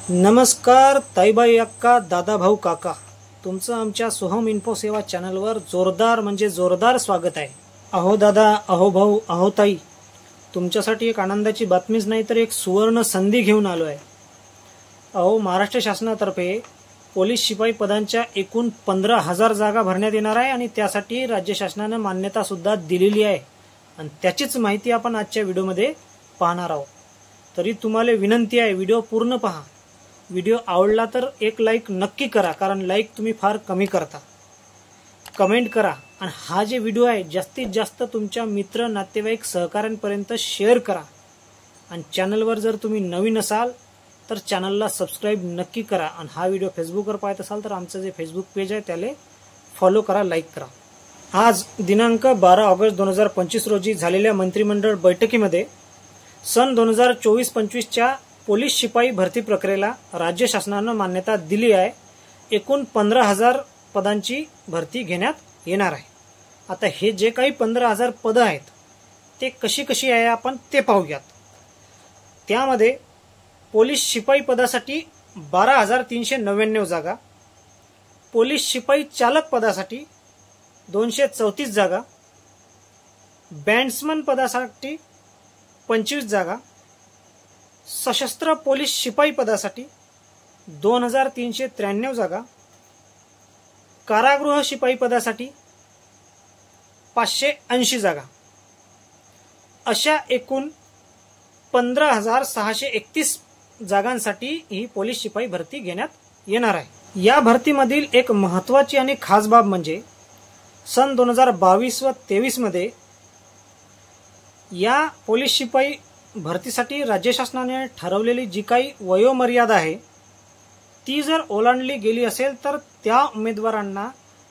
नमस्कार ताईबाई अक्का, दादाभाऊ काका, तुमचं आमच्या सोहम इन्फो सेवा चॅनलवर जोरदार स्वागत आहे। अहो दादा, अहो भाऊ, अहो ताई, तुमच्यासाठी एक आनंदाची बातमीच नाही तर एक सुवर्ण संधी घेऊन आलो आहे। अहो, महाराष्ट्र शासनातर्फे पोलीस शिपाई पदांच्या एकूण 15,000 जागा भरण्यात येणार आहे आणि त्यासाठी राज्य शासनाने मान्यता सुद्धा दिलेली आहे आणि त्याचीच माहिती आपण आजच्या व्हिडिओमध्ये पाहणार आहोत। तरी तुम्हाला विनंती आहे, व्हिडिओ पूर्ण पहा। व्हिडिओ आवडला तर एक लाईक नक्की करा, कारण लाईक तुम्ही फार कमी करता। कमेंट करा आणि हा जे व्हिडिओ आहे जास्तीत जास्त तुमच्या मित्र, नातेवाईक, सहकाऱ्यांपर्यंत शेअर करा। आणि चॅनलवर जर तुम्ही नवीन असाल तर चॅनलला सबस्क्राइब नक्की करा आणि हा व्हिडिओ फेसबुकवर पाहत असाल तर आमचं जे फेसबुक पेज आहे त्याला फॉलो करा, लाईक करा। आज दिनांक 12 ऑगस्ट 2025 रोजी झालेल्या मंत्रिमंडळ बैठकीमध्ये सन 2024-25च्या पोलीस शिपाई भरती प्रक्रियेला राज्य शासनाने मान्यता दिली आहे। एकूण 15,000 पदांची भरती घेण्यात येणार आहे। आता हे जे काही 15,000 पद आहेत ते कशी आहे आपण ते पाहूयात। त्यामध्ये पोलीस शिपाई पदासाठी 12,399 जागा, पोलीस शिपाई चालक पदासाठी 234 जागा, बँड्समन पदासाठी 25 जागा, सशस्त्र पोलीस शिपाई पदासाठी 2,393 जागा, कारागृह शिपाई पदासाठी 580 जागा, अशा एकूण 15,631 जागांसाठी ही पोलीस शिपाई भरती घेण्यात येणार आहे। या भरतीमधील एक महत्त्वाची आणि खास बाब म्हणजे सन 2022 व 23 मध्ये या पोलीस शिपाई भरतीसाठी राज्य शासनाने ठरवलेली जी काही वयोमर्यादा आहे ती जर ओलांडली गेली असेल तर त्या उमेदवारांना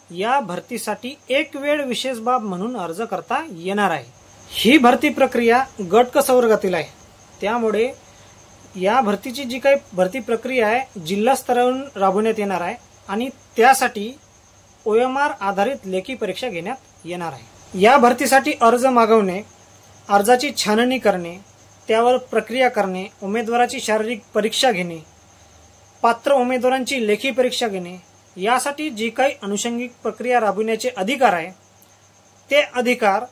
या भरतीसाठी एक वेळ विशेष बाब म्हणून अर्ज करता येणार आहे। ही भरती प्रक्रिया गट क संवर्गातील आहे, त्यामुळे या भरतीची जी काही भरती प्रक्रिया आहे जिल्हा स्तरावरून राबवण्यात येणार आहे आणि त्यासाठी OMR आधारित लेखी परीक्षा घेण्यात येणार आहे। या भरतीसाठी अर्ज मागवणे, अर्जाची छाननी करणे, त्यावर प्रक्रिया करणे, उमेदवाराची शारीरिक परीक्षा घेणे, पात्र उमेदवारांची लेखी परीक्षा घेणे, यासाठी जी काही अनुषंगिक प्रक्रिया राबविण्याचे अधिकार आहे ते अधिकार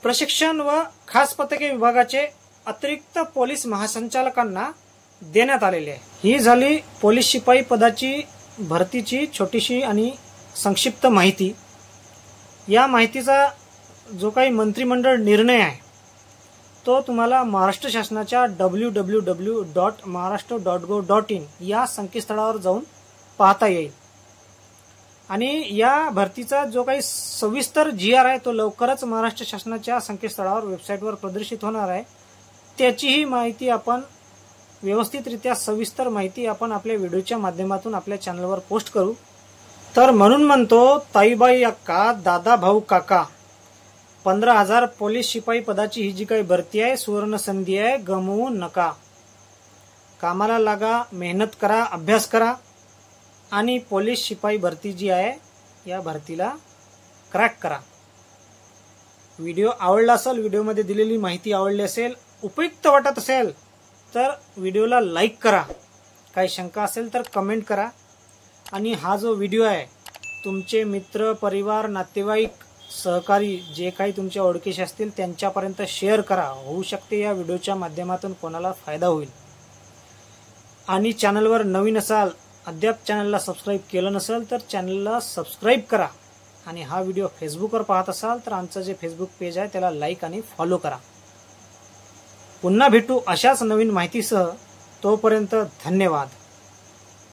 प्रशिक्षण व खास पथके विभागाचे अतिरिक्त पोलीस महासंचालकांना देण्यात आलेले आहे। ही झाली पोलीस शिपाई पदाची भरतीची छोटीशी आणि संक्षिप्त माहिती। या माहितीचा जो काही मंत्रिमंडळ निर्णय आहे तो तुम्हाला महाराष्ट्र शासनाच्या www.maharashtra.gov.in या संकेतस्थळावर जाऊन पाहता येईल आणि या भरतीचा जो काही सविस्तर GR आहे तो लवकरच महाराष्ट्र शासनाच्या संकेतस्थळावर वेबसाईटवर प्रदर्शित होणार आहे। त्याचीही माहिती आपण व्यवस्थितरित्या सविस्तर माहिती आपण आपल्या व्हिडिओच्या माध्यमातून आपल्या चॅनलवर पोस्ट करू। तर म्हणून म्हणतो ताईबाई अक्का, दादाभाऊ काका, 15,000 पोलीस शिपाई पदाची ही जी काही भरती आहे सुवर्ण संधी आहे, गमवू नका। कामाला लागा, मेहनत करा, अभ्यास करा आणि पोलीस शिपाई भरती जी आहे या भरतीला क्रॅक करा। व्हिडिओ आवडला असेल, व्हिडिओमध्ये दिलेली माहिती आवडली असेल, उपयुक्त वाटत असेल तर व्हिडिओला लाईक करा। काही शंका असेल तर कमेंट करा आणि हा जो व्हिडिओ आहे तुमचे मित्र, परिवार, नातेवाईक, सहकारी जे काही तुमच्या ओळखीचे असतील त्यांच्यापर्यंत शेअर करा। होऊ शकते या व्हिडिओच्या माध्यमातून कोणाला फायदा होईल। आणि चॅनलवर नवीन असाल, अद्याप चॅनलला सबस्क्राइब केलं नसेल तर चॅनलला सबस्क्राइब करा आणि हा व्हिडिओ फेसबुकवर पाहत असाल तर आमचं जे फेसबुक पेज आहे त्याला लाईक आणि फॉलो करा। पुन्हा भेटू अशाच नवीन माहितीसह, तोपर्यंत धन्यवाद।